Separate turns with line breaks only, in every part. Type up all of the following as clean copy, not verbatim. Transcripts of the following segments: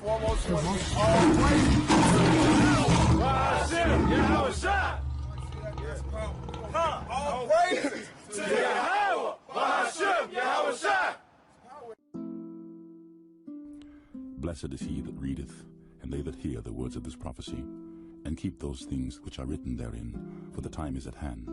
foremost, we want to be all praises to Hashem, Yahushua. All praises to Yahweh, Hashem, Yahushua.
Blessed is he that readeth, and they that hear the words of this prophecy, and keep those things which are written therein, for the time is at hand.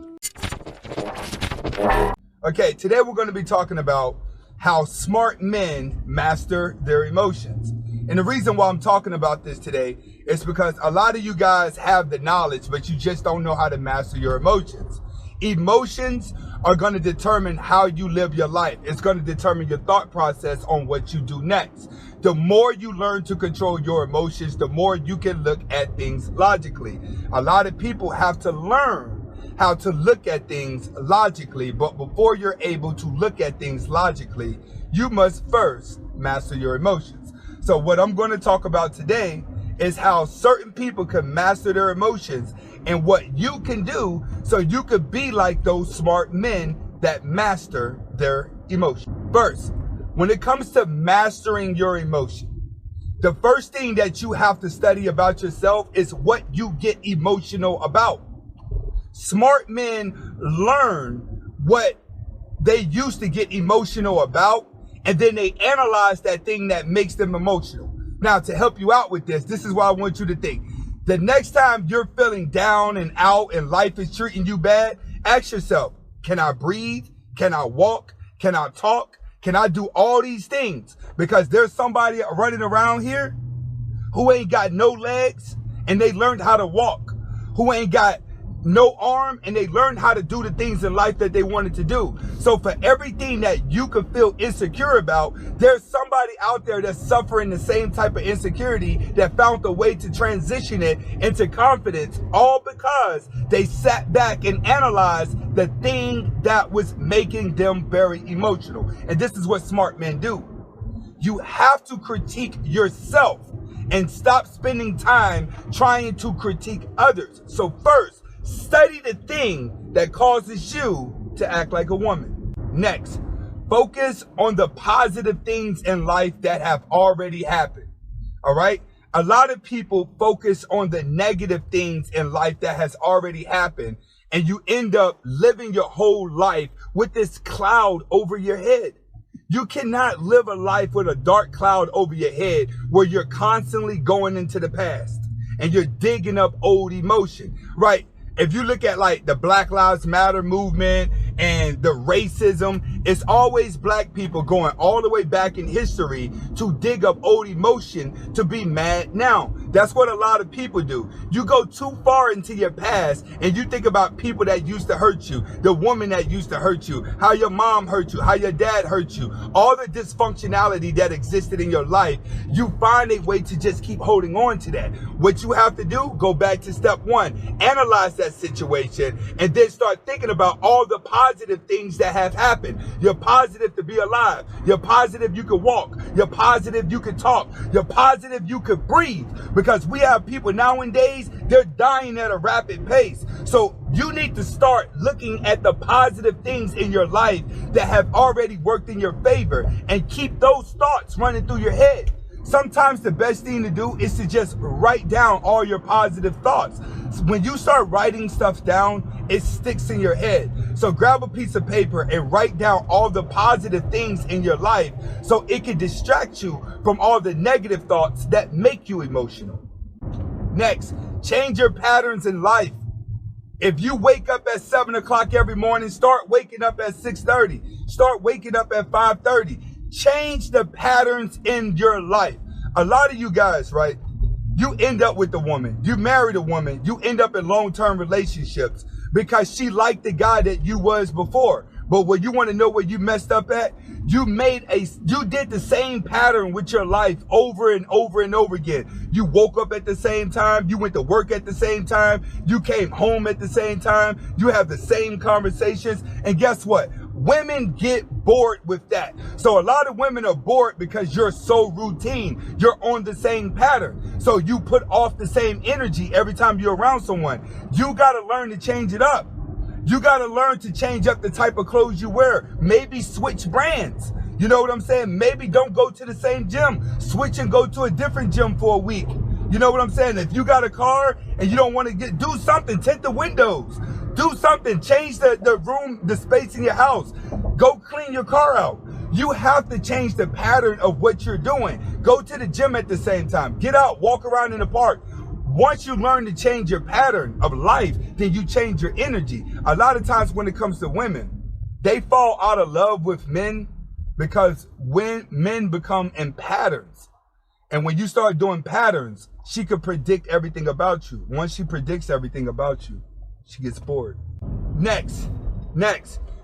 Okay, today we're going to be talking about how smart men master their emotions. And the reason why I'm talking about this today is because a lot of you guys have the knowledge, but you just don't know how to master your emotions. Emotions are going to determine how you live your life. It's going to determine your thought process on what you do next. The more you learn to control your emotions, the more you can look at things logically. A lot of people have to learn how to look at things logically, but before you're able to look at things logically, you must first master your emotions. So what I'm going to talk about today is how certain people can master their emotions and what you can do so you could be like those smart men that master their emotions. First, when it comes to mastering your emotion, the first thing that you have to study about yourself is what you get emotional about. Smart men learn what they used to get emotional about, and then they analyze that thing that makes them emotional. Now, to help you out with this, this is what I want you to think. The next time you're feeling down and out and life is treating you bad, ask yourself, can I breathe? Can I walk? Can I talk? Can I do all these things? Because there's somebody running around here who ain't got no legs and they learned how to walk, who ain't got no arm and they learned how to do the things in life that they wanted to do. So for everything that you could feel insecure about, there's somebody out there that's suffering the same type of insecurity that found a way to transition it into confidence, all because they sat back and analyzed the thing that was making them very emotional. And this is what smart men do. You have to critique yourself and stop spending time trying to critique others. So first, study the thing that causes you to act like a woman. Next, focus on the positive things in life that have already happened. All right? A lot of people focus on the negative things in life that has already happened, and you end up living your whole life with this cloud over your head. You cannot live a life with a dark cloud over your head where you're constantly going into the past and you're digging up old emotion, right? If you look at like the Black Lives Matter movement and the racism, it's always black people going all the way back in history to dig up old emotion to be mad now. That's what a lot of people do. You go too far into your past and you think about people that used to hurt you, the woman that used to hurt you, how your mom hurt you, how your dad hurt you, all the dysfunctionality that existed in your life. You find a way to just keep holding on to that. What you have to do, go back to step one, analyze that situation, and then start thinking about all the positive things that have happened. You're positive to be alive. You're positive you can walk. You're positive you can talk. You're positive you can breathe. Because we have people nowadays, they're dying at a rapid pace. So you need to start looking at the positive things in your life that have already worked in your favor and keep those thoughts running through your head. Sometimes the best thing to do is to just write down all your positive thoughts. When you start writing stuff down, it sticks in your head. So grab a piece of paper and write down all the positive things in your life so it can distract you from all the negative thoughts that make you emotional. Next, change your patterns in life. If you wake up at 7 o'clock every morning, start waking up at 6:30. Start waking up at 5:30. Change the patterns in your life. A lot of you guys, right? You end up with a woman. You married a woman. You end up in long-term relationships because she liked the guy that you was before. But what you want to know where you messed up at? You did the same pattern with your life over and over and over again. You woke up at the same time. You went to work at the same time. You came home at the same time. You have the same conversations. And guess what? Women get bored with that. So a lot of women are bored because you're so routine. You're on the same pattern. So you put off the same energy every time you're around someone. You got to learn to change it up. You got to learn to change up the type of clothes you wear. Maybe switch brands. You know what I'm saying? Maybe don't go to the same gym. Switch and go to a different gym for a week. You know what I'm saying? If you got a car and you don't want to do something, tint the windows. Do something. Change the room, the space in your house. Go clean your car out. You have to change the pattern of what you're doing. Go to the gym at the same time. Get out, walk around in the park. Once you learn to change your pattern of life, then you change your energy. A lot of times when it comes to women, they fall out of love with men because when men become in patterns, and when you start doing patterns, she could predict everything about you. Once she predicts everything about you, she gets bored. Next,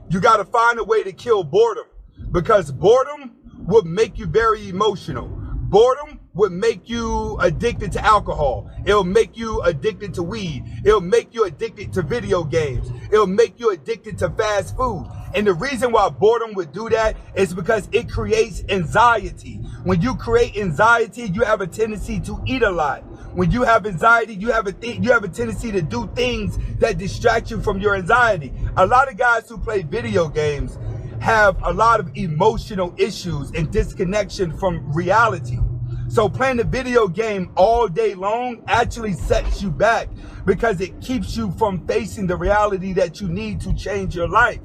you got to find a way to kill boredom, because boredom will make you very emotional. Boredom would make you addicted to alcohol. It'll make you addicted to weed. It'll make you addicted to video games. It'll make you addicted to fast food. And the reason why boredom would do that is because it creates anxiety. When you create anxiety, you have a tendency to eat a lot. When you have anxiety, you have a tendency to do things that distract you from your anxiety. A lot of guys who play video games have a lot of emotional issues and disconnection from reality. So playing the video game all day long actually sets you back because it keeps you from facing the reality that you need to change your life.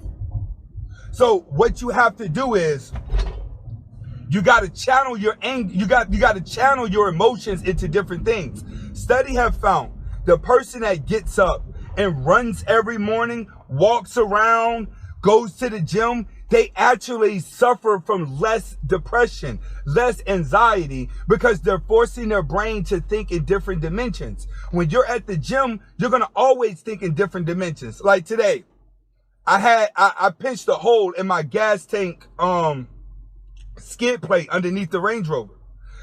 So what you have to do is you got to channel your anger. You got to channel your emotions into different things. Study have found the person that gets up and runs every morning, walks around, goes to the gym, they actually suffer from less depression, less anxiety, because they're forcing their brain to think in different dimensions. When you're at the gym, you're going to always think in different dimensions. Like today, I pinched a hole in my gas tank skid plate underneath the Range Rover.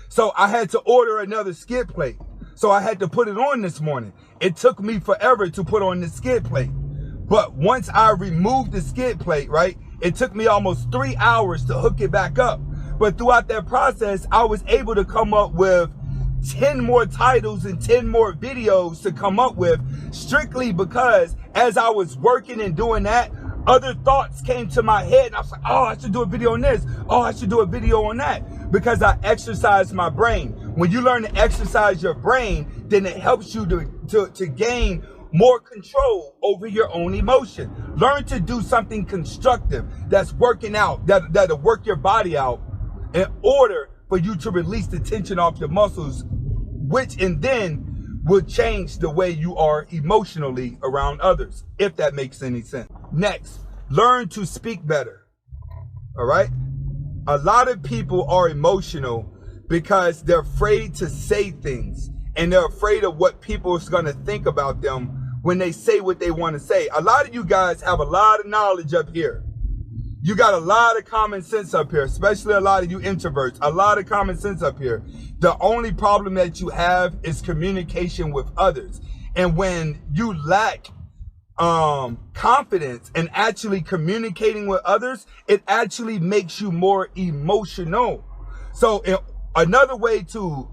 So I had to order another skid plate. So I had to put it on this morning. It took me forever to put on the skid plate. But once I removed the skid plate, right, it took me almost 3 hours to hook it back up. But throughout that process, I was able to come up with 10 more titles and 10 more videos to come up with, strictly because as I was working and doing that, other thoughts came to my head. And I was like, oh, I should do a video on this. Oh, I should do a video on that. Because I exercised my brain. When you learn to exercise your brain, then it helps you to gain more control over your own emotion. Learn to do something constructive that's working out, that'll work your body out in order for you to release the tension off your muscles, which and then will change the way you are emotionally around others, if that makes any sense. Next, learn to speak better. All right? A lot of people are emotional because they're afraid to say things, and they're afraid of what people are going to think about them when they say what they want to say. A lot of you guys have a lot of knowledge up here. You got a lot of common sense up here, especially a lot of you introverts, a lot of common sense up here. The only problem that you have is communication with others. And when you lack confidence in actually communicating with others, it actually makes you more emotional. So another way to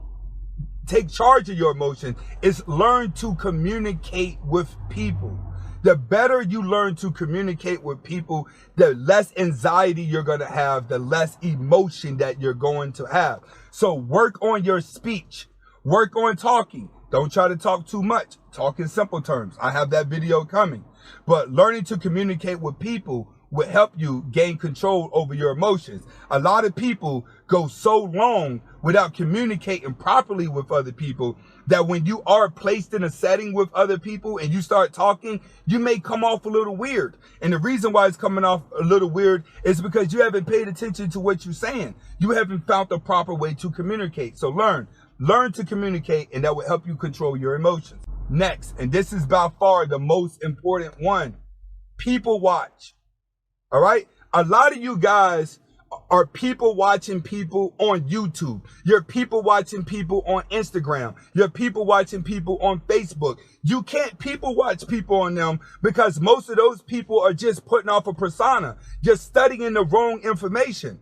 take charge of your emotions is learn to communicate with people. The better you learn to communicate with people, the less anxiety you're going to have, the less emotion that you're going to have. So work on your speech. Work on talking. Don't try to talk too much. Talk in simple terms. I have that video coming. But learning to communicate with people will help you gain control over your emotions. A lot of people go so long without communicating properly with other people that when you are placed in a setting with other people and you start talking, you may come off a little weird. And the reason why it's coming off a little weird is because you haven't paid attention to what you're saying. You haven't found the proper way to communicate. So learn to communicate, and that will help you control your emotions. Next, and this is by far the most important one, people watch. All right. A lot of you guys are people watching people on YouTube. You're people watching people on Instagram. You're people watching people on Facebook. You can't people watch people on them because most of those people are just putting off a persona. You're studying the wrong information.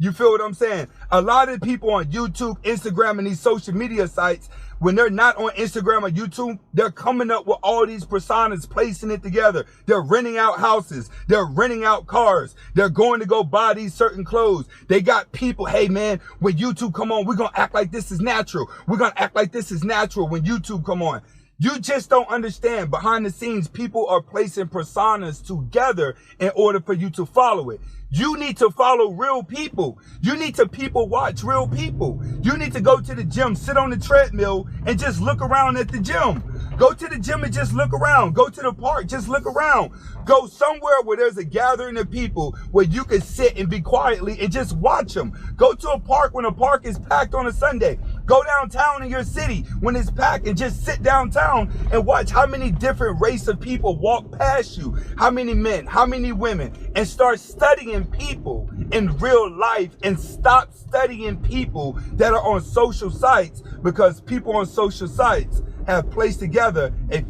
You feel what I'm saying? A lot of people on YouTube, Instagram, and these social media sites, when they're not on Instagram or YouTube, they're coming up with all these personas, placing it together. They're renting out houses. They're renting out cars. They're going to go buy these certain clothes. They got people, hey man, when YouTube come on, we're going to act like this is natural. We're going to act like this is natural when YouTube come on. You just don't understand. Behind the scenes, people are placing personas together in order for you to follow it. You need to follow real people. You need to people watch real people. You need to go to the gym, sit on the treadmill, and just look around at the gym. Go to the gym and just look around. Go to the park, just look around. Go somewhere where there's a gathering of people where you can sit and be quietly and just watch them. Go to a park when a park is packed on a Sunday. Go downtown in your city when it's packed and just sit downtown and watch how many different race of people walk past you. How many men, how many women, and start studying people in real life and stop studying people that are on social sites, because people on social sites have placed together a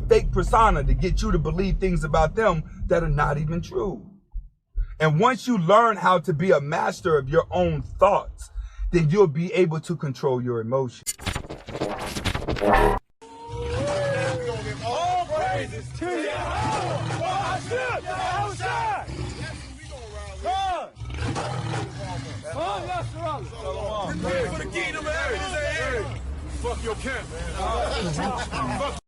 fake persona to get you to believe things about them that are not even true. And once you learn how to be a master of your own thoughts, then you'll be able to control your emotions.
All praises to Yahweh. Hashem, Yahweh. For the kingdom of heaven. Fuck your camp, man.